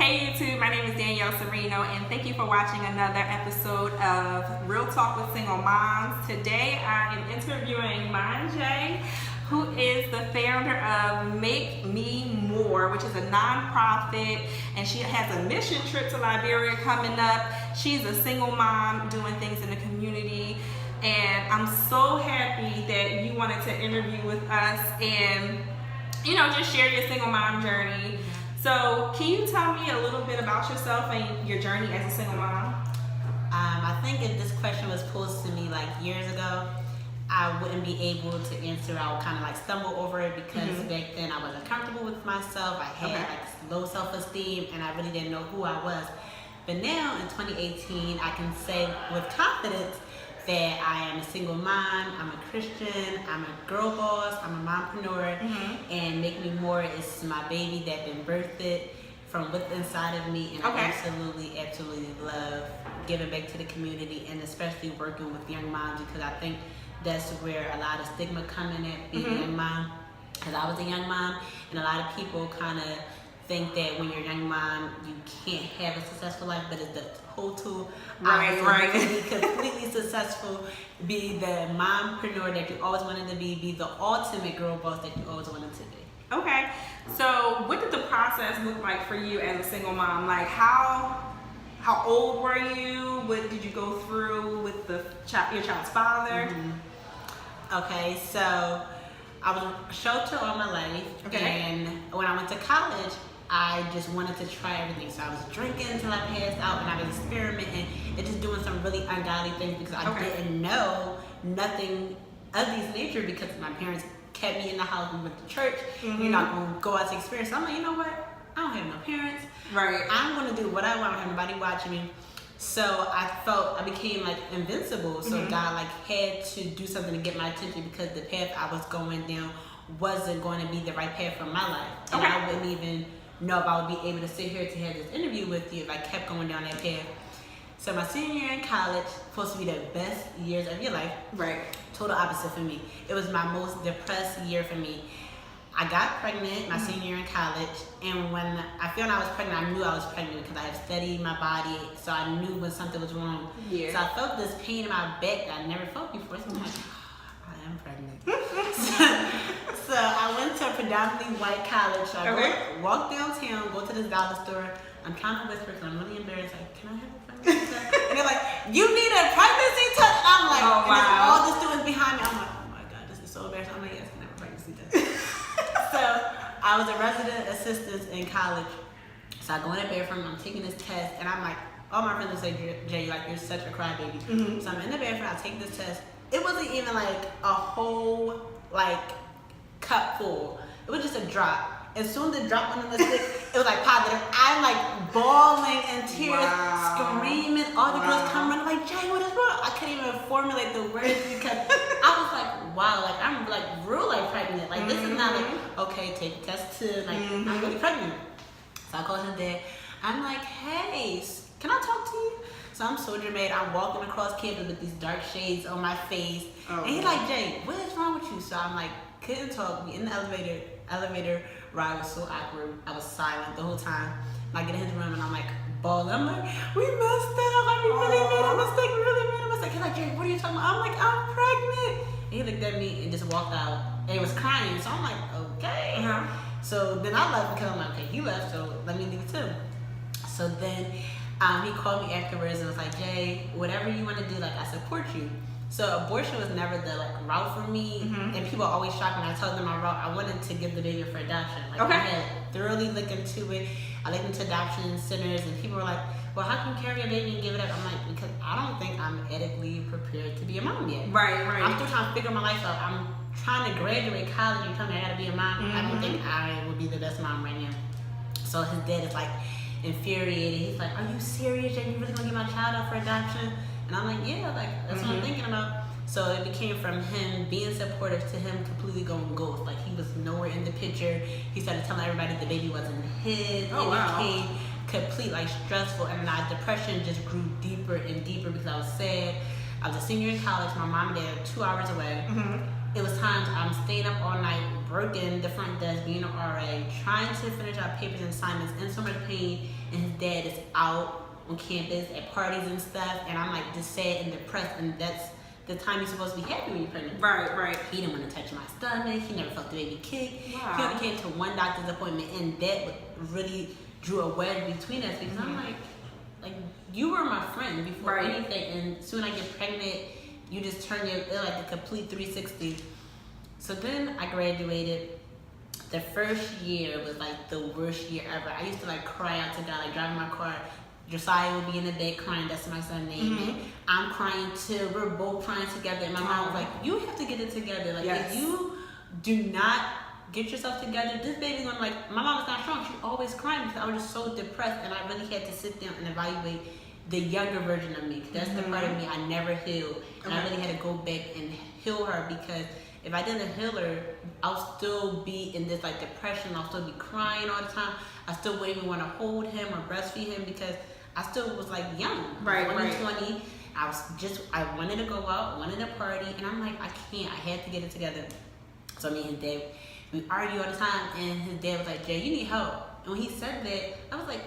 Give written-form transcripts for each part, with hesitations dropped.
Hey YouTube, my name is Danielle Cirino and thank you for watching another episode of Real Talk with Single Moms. Today I am interviewing Mon-Jay, who is the founder of Make Me More, which is a nonprofit, and she has a mission trip to Liberia coming up. She's a single mom doing things in the community, and I'm so happy that you wanted to interview with us and just share your single mom journey. So can you tell me a little bit about yourself and your journey as a single mom? I think if this question was posed to me like years ago, I wouldn't be able to answer. I would kind of like stumble over it because back then I wasn't comfortable with myself. I had like low self-esteem and I really didn't know who I was. But now in 2018, I can say with confidence that I am a single mom, I'm a Christian, I'm a girl boss, I'm a mompreneur, and Make Me More is my baby that been birthed from within inside of me, and I absolutely love giving back to the community and especially working with young moms because I think that's where a lot of stigma coming at being a young mom. Because I was a young mom, and a lot of people kind of think that when you're a young mom, you can't have a successful life, but it's the whole tool. Right. Be completely successful, be the mompreneur that you always wanted to be the ultimate girl boss that you always wanted to be. Okay, so what did the process look like for you as a single mom? Like how old were you? What did you go through with your child's father? Okay, so I was a shelter all my life, and when I went to college, I just wanted to try everything. So I was drinking until I passed out, and I was experimenting and just doing some really ungodly things because I didn't know nothing of these nature because my parents kept me in the house. We went to church. You're not going to go out to experience. So I'm like, you know what? I don't have no parents. Right. I'm going to do what I want. I don't have nobody watching me. So I felt I became like invincible. So God like had to do something to get my attention because the path I was going down wasn't going to be the right path for my life. And I wouldn't even know if I would be able to sit here to have this interview with you if I kept going down that path. So my senior year in college, supposed to be the best years of your life. Right. Total opposite for me. It was my most depressed year for me. I got pregnant my senior year in college, and when I found I was pregnant, I knew I was pregnant because I had studied my body, so I knew when something was wrong. Yeah. So I felt this pain in my back that I never felt before. So I'm like, I am pregnant. so I went to a predominantly white college. So I walk downtown, go to this dollar store. I'm trying to whisper because I'm really embarrassed. Like, can I have a pregnancy test? And they're like, you need a pregnancy test? I'm like, and there's all the students behind me. I'm like, oh my God, this is so embarrassing. I'm like, yes, can I have a pregnancy test? So I was a resident assistant in college. So I go in the bathroom, I'm taking this test, and I'm like, all my friends would say, Jay, like, you're such a crybaby. So I'm in the bathroom, I take this test. It wasn't even like a whole like cup full. It was just a drop. As soon as the drop went on the stick, it was like positive. I'm like bawling in tears, screaming. All the girls come running like, Jay, what is wrong? I couldn't even formulate the words because I was like, wow, like I'm like real like pregnant. Like this is not like, okay, take the test too. Like I'm really pregnant. So I called his dad. I'm like, hey, can I talk to you? So I'm so dramatic. I'm walking across campus with these dark shades on my face. And he's like, Jay, what is wrong with you? So I'm like, couldn't talk. We in the elevator ride was so awkward. I was silent the whole time. And I get in his room and I'm like, bawling. I'm like, we messed up. Like, we really made a mistake. We really made a mistake. He's like, Jay, what are you talking about? I'm like, I'm pregnant. And he looked at me and just walked out. And he was crying. So I'm like, okay. So then I left because I'm like, okay, he left, so let me leave too. So then he called me afterwards and was like, Jay, whatever you want to do, like I support you. So abortion was never the like route for me, and people are always shocked when I tell them my route. I wanted to give the baby for adoption. Like I had thoroughly looked into it. I looked into adoption centers, and people were like, well, how can you carry a baby and give it up? I'm like, because I don't think I'm ethically prepared to be a mom yet. Right. I'm still trying to figure my life out. I'm trying to graduate college and you tell me I gotta be a mom. I don't think I would be the best mom right now. So his dad is like infuriated. He's like, are you serious? Are you really gonna get my child up for adoption? And I'm like, yeah, like that's what I'm thinking about. So it became from him being supportive to him completely going ghost. Like he was nowhere in the picture. He started telling everybody the baby wasn't his. It became complete like stressful, and my depression just grew deeper and deeper because I was sad. I was a senior in college. My mom and dad were 2 hours away. It was times I'm staying up all night broken the front desk, being an RA, trying to finish our papers and assignments, in so much pain, and his dad is out on campus at parties and stuff, and I'm like just sad and depressed, and that's the time you're supposed to be happy when you're pregnant. Right. He didn't want to touch my stomach. He never felt the baby kick. Wow. He only came to one doctor's appointment, and that really drew a wedge between us because I'm like you were my friend before anything, and soon I get pregnant, you just turn your like a complete 360. So then I graduated. The first year was like the worst year ever. I used to like cry out to God, like driving my car. Josiah would be in the bed crying. That's my son's name. Mm-hmm. I'm crying too. We're both crying together. And my mom was like, "You have to get it together. Like if you do not get yourself together, this baby's gonna like." My mom was not strong. She always crying because I was just so depressed, and I really had to sit down and evaluate the younger version of me. That's the part of me I never healed, and I really had to go back and heal her because if I didn't heal her, I'll still be in this like depression. I'll still be crying all the time. I still wouldn't even want to hold him or breastfeed him because I still was like young. Right. 20. I wanted to go out, wanted to party, and I'm like, I can't. I had to get it together. So me and his dad, we argue all the time, and his dad was like, Jay, you need help. And when he said that, I was like,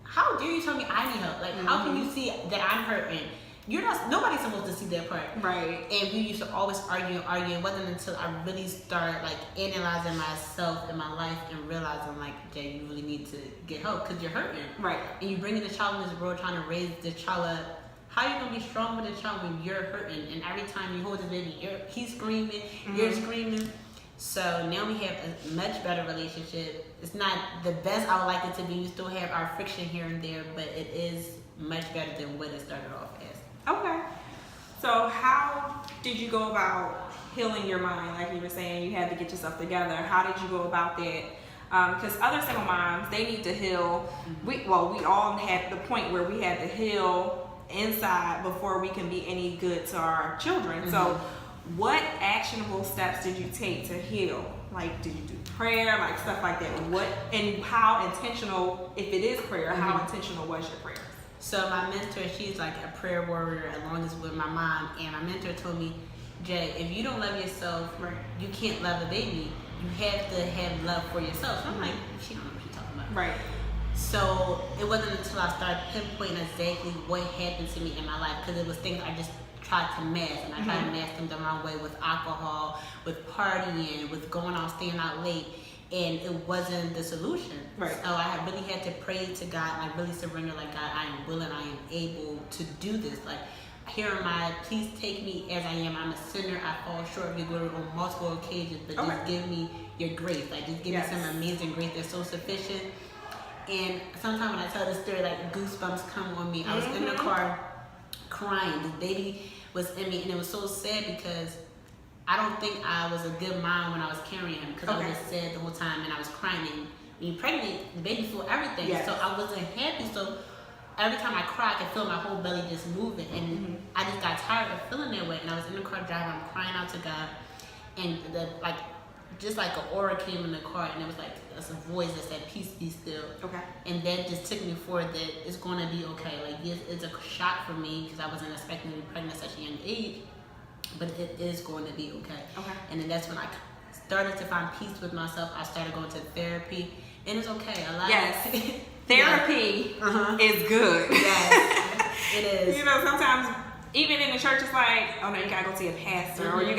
how dare you tell me I need help? Like, how can you see that I'm hurting? Nobody's supposed to see that part. Right. And we used to always argue. It wasn't until I really started like analyzing myself and my life and realizing like, Jay, you really need to get help because you're hurting. Right. And you're bringing the child in this world trying to raise the child up. How are you going to be strong with the child when you're hurting? And every time you hold the baby, he's screaming, you're screaming. So now we have a much better relationship. It's not the best I would like it to be. We still have our friction here and there, but it is much better than what it started off as. Okay. So how did you go about healing your mind? Like you were saying, you had to get yourself together. How did you go about that? Because other single moms, they need to heal. We all had the point where we had to heal inside before we can be any good to our children. So what actionable steps did you take to heal? Like, did you do prayer, like stuff like that? And how intentional, if it is prayer, how intentional was your prayer? So my mentor, she's like a prayer warrior along with my mom, and my mentor told me, Jay, if you don't love yourself, you can't love a baby. You have to have love for yourself. So I'm like, she don't know what she's talking about. Right. So it wasn't until I started pinpointing exactly what happened to me in my life, because it was things I just tried to mask, and I tried to mask them the wrong way with alcohol, with partying, with going out, staying out late. And it wasn't the solution. Right. So I really had to pray to God, like really surrender, like God, I am willing, I am able to do this. Like, here am I, please take me as I am. I'm a sinner, I fall short of your glory on multiple occasions, but just give me your grace. Like, just give me some amazing grace that's so sufficient. And sometimes when I tell this story, like goosebumps come on me. I was in the car crying. The baby was in me, and it was so sad because I don't think I was a good mom when I was carrying him because I was just sad the whole time and I was crying. And when you're pregnant, the baby feel everything. So I wasn't happy. So every time I cry, I could feel my whole belly just moving. And I just got tired of feeling that way. And I was in the car driving, I'm crying out to God. And just like an aura came in the car, and it was like a voice that said, peace be still. Okay. And that just took me forward that it's going to be okay. Like, it's a shock for me because I wasn't expecting to be pregnant at such a young age. But it is going to be okay. And then that's when I started to find peace with myself. I started going to therapy, and it's okay. Therapy is good. Yes, it is. You know, sometimes even in the church, it's like, oh no, you gotta go see a pastor, or you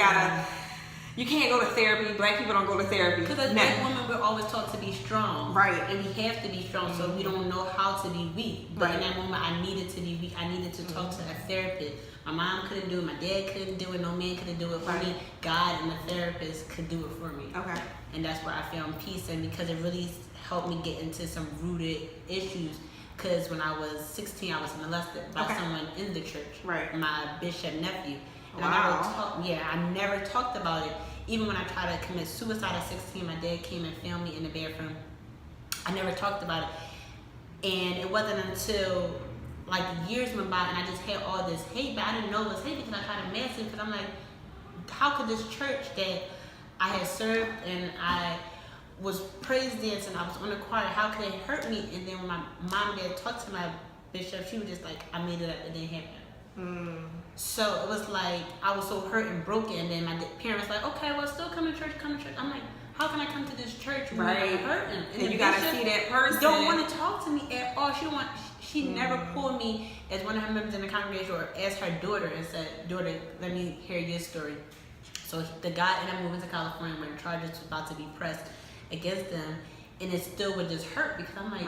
can't go to therapy. Black people don't go to therapy. Because as black women, we're always taught to be strong. Right. And we have to be strong, so we don't know how to be weak. But in that moment, I needed to be weak. I needed to talk to a therapist. My mom couldn't do it. My dad couldn't do it. No man couldn't do it for me. God and the therapist could do it for me. Okay. And that's where I found peace, and because it really helped me get into some rooted issues. Because when I was 16, I was molested by someone in the church. Right. My bishop nephew. And I never talked about it. Even when I tried to commit suicide at 16, my dad came and found me in the bathroom. I never talked about it. And it wasn't until like years went by and I just had all this hate, but I didn't know it was hate because I tried to mask it, because I'm like, how could this church that I had served and I was praise dancing, I was on the choir, how could it hurt me? And then when my mom and dad talked to my bishop, she was just like, I made it up, it didn't happen. So it was like, I was so hurt and broken, and then my parents like, okay, well, still come to church. I'm like, how can I come to this church when Right. I'm hurting? And you gotta see that person. Don't want to talk to me at all. She never pulled me as one of her members in the congregation or as her daughter and said, daughter, let me hear your story. So the guy ended up moving to California when charges was about to be pressed against them, and it still would just hurt because I'm like,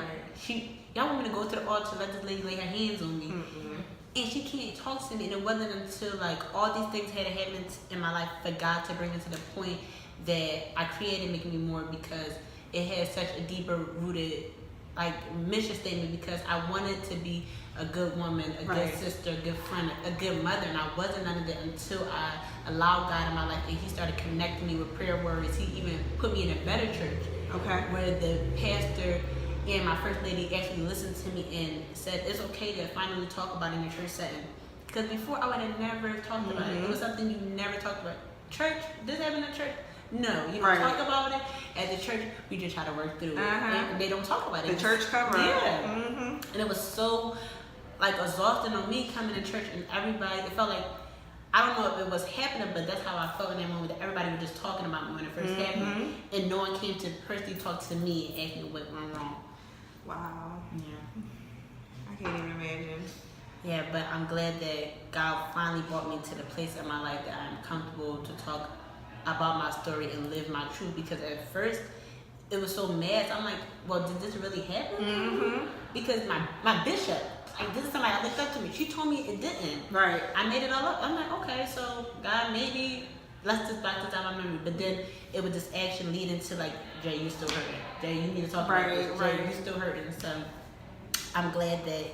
y'all want me to go to the altar, let this lady lay her hands on me, and she can't talk to me. And it wasn't until like all these things had happened in my life for God to bring it to the point that I created Making Me More, because it had such a deeper rooted like mission statement, because I wanted to be a good woman, a good sister, a good friend, a good mother, and I wasn't none of that until I allowed God in my life, and He started connecting me with prayer warriors. He even put me in a better church, where the pastor and my first lady actually listened to me and said it's okay to finally talk about it in a church setting. Because before I would have never talked about it. It was something you never talked about. Church, this happened at church. No, you don't talk about it. At the church, we just try to work through it. And they don't talk about it. The church cover. Yeah. And it was so like exhausting on me coming to church, and everybody, it felt like, I don't know if it was happening, but that's how I felt in that moment, that everybody was just talking about me when it first happened, and no one came to personally talk to me and ask me what went wrong. Wow. Yeah. I can't even imagine. Yeah, but I'm glad that God finally brought me to the place in my life that I'm comfortable to talk about my story and live my truth, because at first it was so mad. I'm like, well, did this really happen? Because my bishop, like, this is somebody I looked up to me. She told me it didn't. Right. I made it all up. I'm like, okay, so God, maybe let's just back this out my memory. But then it would just action lead into like, Jay, you still hurting. Jay, you need to talk about this. Jay, you still hurting. So I'm glad that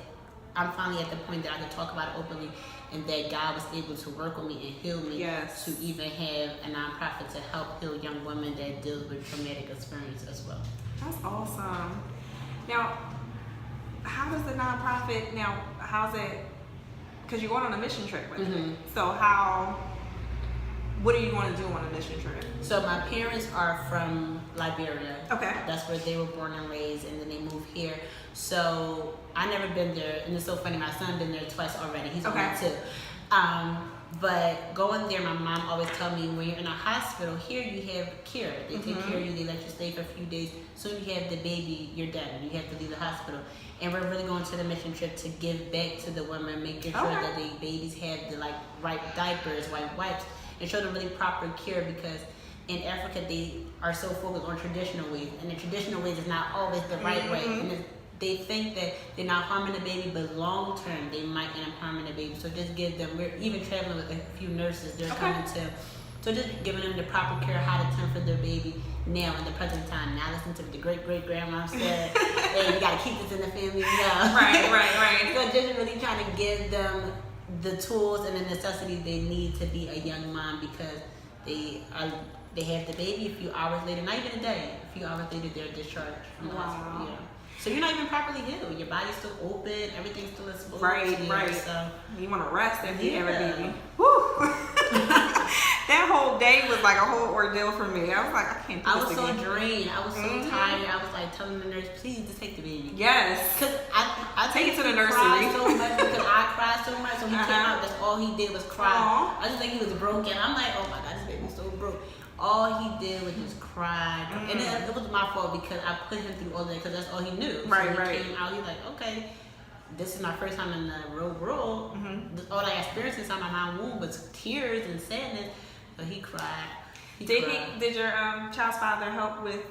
I'm finally at the point that I can talk about it openly, and that God was able to work with me and heal me to even have a nonprofit to help heal young women that deals with traumatic experience as well. That's awesome. Now, how does the nonprofit, how's it, because you're going on a mission trip with it. So what are you going to do on a mission trip? So my parents are from Liberia. Okay. That's where they were born and raised, and then they moved here. So I never been there, and it's so funny, my son been there twice already. He's only 2. But going there, my mom always tell me, when you're in a hospital, here you have care. They take care of you, they let you stay for a few days. Soon you have the baby, you're done. You have to leave the hospital. And we're really going to the mission trip to give back to the women, making sure that the babies have the right diapers, white wipes, and show them really proper care, because in Africa they are so focused on traditional ways, and the traditional ways is not always the right way. And they think that they're not harming the baby, but long term they might end up harming the baby. So just give them, we're even traveling with a few nurses, they're coming to, so just giving them the proper care, how to tend for their baby now in the present time. Now listen to what the great-great-grandma said, hey, you gotta keep this in the family now. Right. So just really trying to give them the tools and the necessities they need to be a young mom, because they have the baby a few hours later, not even a day, a few hours later they're discharged from the hospital. Yeah. So you're not even properly healed. Your body's still open, everything's still exposed. Right. So you want to rest after you have a baby. Woo! That whole day was like a whole ordeal for me. I was like, I can't do this again. I was so drained. I was so tired. I was like telling the nurse, please just take the baby. Yes. Because I take it to the nursery. Cried so much because I cried so much. So he came out, that's all he did was cry. I just think he was broken. I'm like, oh my God, this baby's so broke. All he did was just cry. And then it was my fault because I put him through all that, because that's all he knew. So he came out, he's like, okay, this is my first time in the real world. All I experienced inside my mom's womb was tears and sadness. So he cried. Did your child's father help with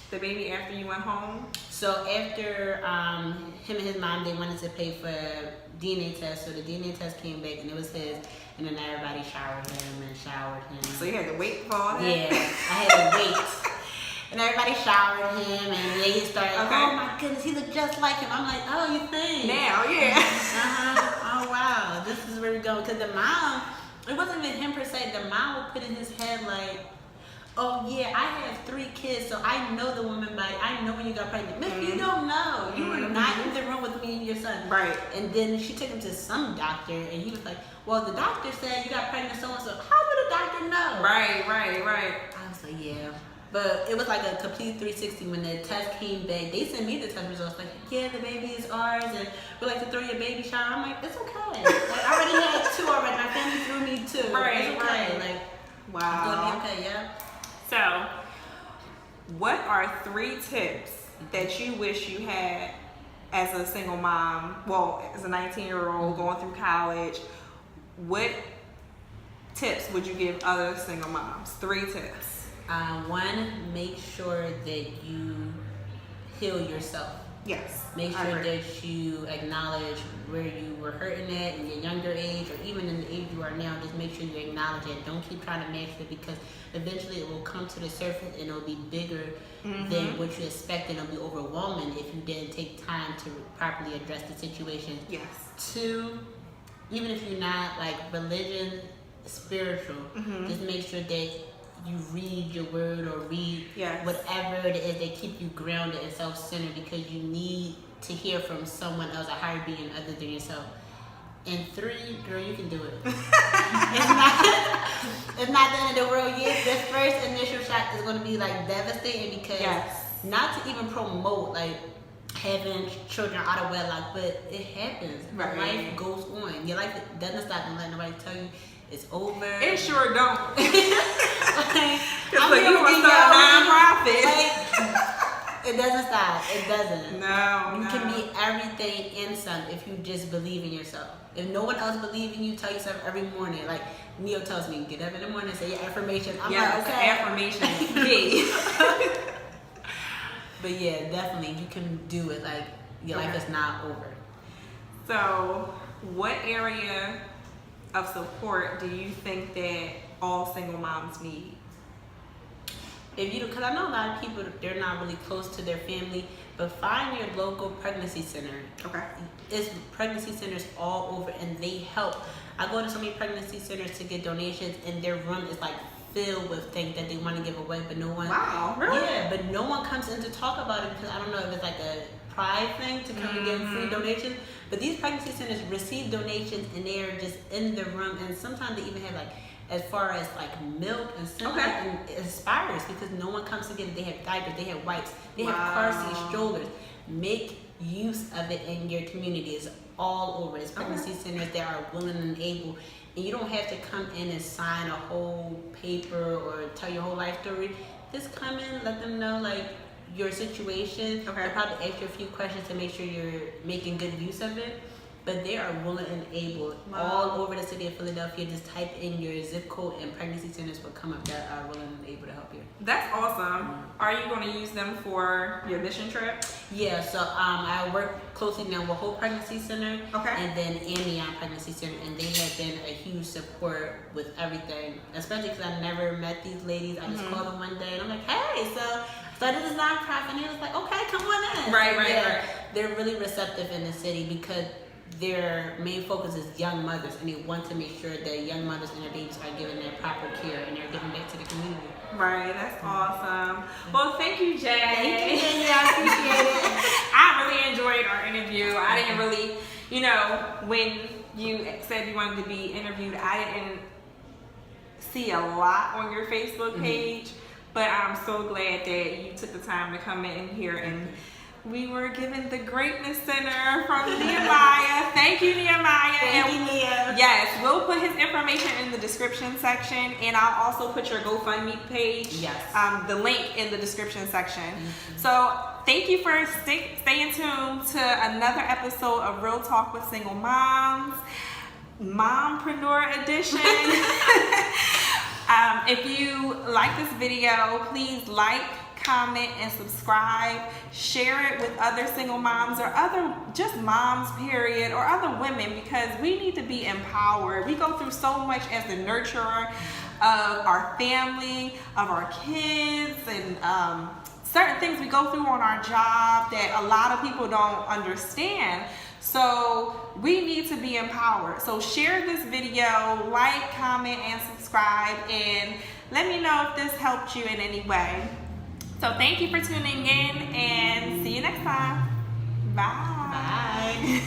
the baby after you went home? So after him and his mom, they wanted to pay for DNA test. So the DNA test came back and it was his. And then everybody showered him. So you had to wait for all that? Yeah, I had to wait. And everybody showered him, and they started, oh my goodness, he looked just like him. I'm like, oh, you think? Now, yeah. Oh wow, this is where we're going. Because the mom, it wasn't even him per se. The mom would put in his head like, oh yeah, I have 3 kids, so I know the woman body. I know when you got pregnant. Miss, you don't know. You were not in the room with me and your son. Right. And then she took him to some doctor, and he was like, well, the doctor said you got pregnant so-and-so. How would a doctor know? Right. I was like, yeah. But it was like a complete 360 when the test came back. They sent me the test results like, yeah, the baby is ours, and we like to throw your baby shower. I'm like, it's okay. Like, I already had 2 already. My family threw me 2. It's okay. Like, wow. it's gonna be okay, yeah. So, what are 3 tips that you wish you had as a single mom? Well, as a 19-year-old going through college, what tips would you give other single moms? 3 tips. 1, make sure that you heal yourself. Yes. Make sure that you acknowledge where you were hurting at in your younger age, or even in the age you are now. Just make sure you acknowledge it. Don't keep trying to mask it, because eventually it will come to the surface and it'll be bigger than what you expected. It'll be overwhelming if you didn't take time to properly address the situation. Yes. 2, even if you're not like religion, spiritual, just make sure that you read your word or read whatever it is that keep you grounded and self-centered, because you need to hear from someone else, a higher being other than yourself. And 3, girl, you can do it. It's not the end of the world yet. This first initial shock is going to be like devastating, because not to even promote like having children out of wedlock, but it happens. Right. Life goes on. Your life doesn't stop. Don't let nobody tell you it's over. It sure don't. Like, I'm here with start a nonprofit. It doesn't stop. It doesn't. No. You can be everything and some if you just believe in yourself. If no one else believes in you, tell yourself every morning. Like Neo tells me, get up in the morning and say your affirmation. I'm like, okay. Affirmation is key. But yeah, definitely you can do it. Like your life is not over. So, what area of support do you think that all single moms need? If you, because I know a lot of people, they're not really close to their family, but find your local pregnancy center. Okay. It's pregnancy centers all over, and they help. I go to so many pregnancy centers to get donations, and their room is like filled with things that they want to give away, but no one. Wow, really? Yeah, but no one comes in to talk about it, because I don't know if it's like a pride thing to come and get free donations. But these pregnancy centers receive donations, and they are just in the room, and sometimes they even have like, as far as like milk and stuff, and aspires, because no one comes to get it. They have diapers, they have wipes, they have car seats, strollers. Make use of it in your community. It's all over. It's pregnancy centers that are willing and able, and you don't have to come in and sign a whole paper or tell your whole life story. Just come in, let them know like your situation. They'll probably ask you a few questions to make sure you're making good use of it. But they are willing and able all over the city of Philadelphia. Just type in your zip code and pregnancy centers will come up that are willing and able to help you. That's awesome. Are you going to use them for your mission trip? Yeah, so I work closely now with Hope Pregnancy Center and then Amion Pregnancy Center, and they have been a huge support with everything, especially because I never met these ladies. I just called them one day and I'm like, hey, so this is nonprofit, and they was like, okay, come on in. Right. They're really receptive in the city because their main focus is young mothers, and they want to make sure that young mothers and their babies are given their proper care and they're giving back to the community. Right, that's awesome. Well, thank you, Jay. Thank you, Xenia. I appreciate it. I really enjoyed our interview. I didn't really, when you said you wanted to be interviewed, I didn't see a lot on your Facebook page, but I'm so glad that you took the time to come in here and we were given the Greatness Center from Nehemiah. Thank you, Nehemiah. Thank you, Nia. Yes, we'll put his information in the description section, and I'll also put your GoFundMe page, the link in the description section. So thank you for staying tuned to another episode of Real Talk with Single Moms, Mompreneur Edition. If you like this video, please like, comment, and subscribe. Share it with other single moms or other just moms period, or other women, because we need to be empowered. We go through so much as the nurturer of our family, of our kids, and certain things we go through on our job that a lot of people don't understand. So we need to be empowered. So share this video, like, comment, and subscribe, and let me know if this helped you in any way. So thank you for tuning in, and see you next time. Bye. Bye.